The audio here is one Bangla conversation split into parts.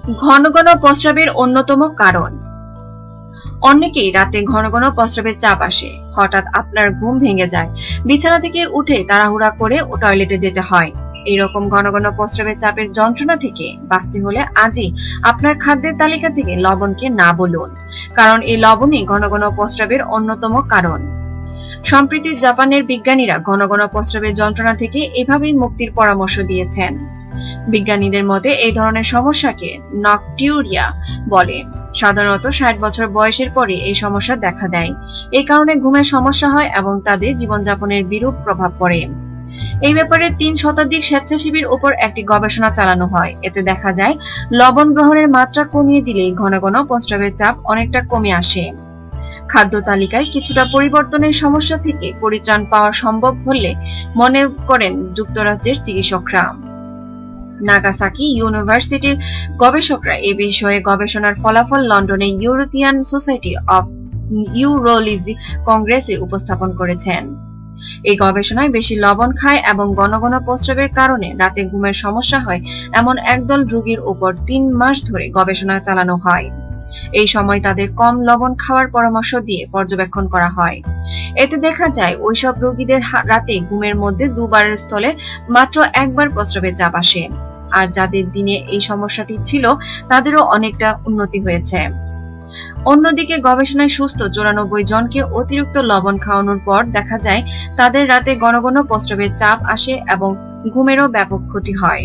ঘন ঘন প্রস্রাবের অন্যতম কারণ। অনেকেই রাতে ঘন ঘন প্রস্রাবের চাপ আসে। হঠাৎ আপনার ঘুম ভেঙে যায়, বিছানা থেকে উঠে তাড়াহুড়া করে টয়লেটে যেতে হয়। এইরকম ঘন ঘন প্রস্রাবের চাপের যন্ত্রণা থেকে বাঁচতে হলে আজই আপনার খাদ্যের তালিকা থেকে লবণকে না বলুন, কারণ এই লবণই ঘন ঘন প্রস্রাবের অন্যতম কারণ। সম্প্রতি জাপানের বিজ্ঞানীরা ঘন ঘন প্রস্রাবের যন্ত্রণা থেকে এভাবেই মুক্তির পরামর্শ দিয়েছেন। বিজ্ঞানীদের মতে এই ধরনের সমস্যাকে নকটিউরিয়া বলে। সাধারণত 60 বছর বয়সের পরে এই সমস্যা দেখা দেয়। এই কারণে ঘুমের সমস্যা হয় এবং তাদের জীবনযাপনের বিরূপ প্রভাব পড়ে। এই ব্যাপারে 3 শতাধিক স্বেচ্ছাসেবীর উপর একটি গবেষণা চালানো হয়। এতে দেখা যায় লবণ গ্রহণের মাত্রা কমিয়ে দিলেই ঘন ঘন প্রস্রাবের চাপ অনেকটা কমে আসে। খাদ্য তালিকায় কিছুটা পরিবর্তনের সমস্যা থেকে পরিত্রাণ পাওয়া সম্ভব হলে মনে করেন যুক্তরাজ্যের চিকিৎসকরা। নাগাসাকি ইউনিভার্সিটির গবেষকরা এ বিষয়ে গবেষণার ফলাফল লন্ডনে ইউরোপিয়ান সোসাইটি অফ ইউরোলজি কংগ্রেসে উপস্থাপন করেছেন। এই গবেষণায় বেশি লবণ খায় এবং ঘন ঘন প্রস্রাবের কারণে রাতে ঘুমের সমস্যা হয় এমন একদল রোগীর উপর 3 মাস ধরে গবেষণা চালানো হয়। এই সময় তাদের কম লবণ খাওয়ার পরামর্শ দিয়ে পর্যবেক্ষণ করা হয়। এতে দেখা যায় ওইসব রোগীদের রাতে ঘুমের মধ্যে 2 বারের স্থলে মাত্র 1 বার প্রস্রাবের চাপ আসে। আর যাদের দিনে এই সমস্যাটি ছিল তাদেরও অনেকটা উন্নতি হয়েছে। অন্যদিকে গবেষণায় সুস্থ 94 জনকে অতিরিক্ত লবণ খাওয়ানোর পর দেখা যায় তাদের রাতে ঘন ঘন প্রস্রাবের চাপ আসে এবং ঘুমেরও ব্যাপক ক্ষতি হয়।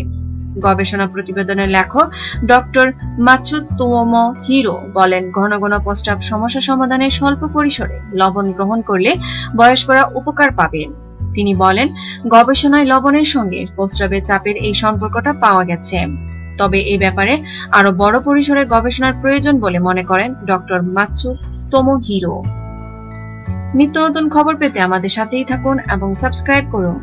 গবেষণা প্রতিবেদনের লেখক ডক্টর মাতসুতোমো হিরো বলেন, ঘন ঘন প্রস্রাব সমস্যা সমাধানে স্বল্প পরিসরে লবণ গ্রহণ করলে বয়স্করা উপকার পাবেন। তিনি বলেন, গবেষণায় লবণের সঙ্গে প্রস্রাবের চাপের এই সম্পর্কটা পাওয়া গেছে। তবে এই ব্যাপারে আরো বড় পরিসরে গবেষণার প্রয়োজন বলে মনে করেন ডক্টর মাতসুতোমো হিরো। নিত্য নতুন খবর পেতে আমাদের সাথেই থাকুন এবং সাবস্ক্রাইব করুন।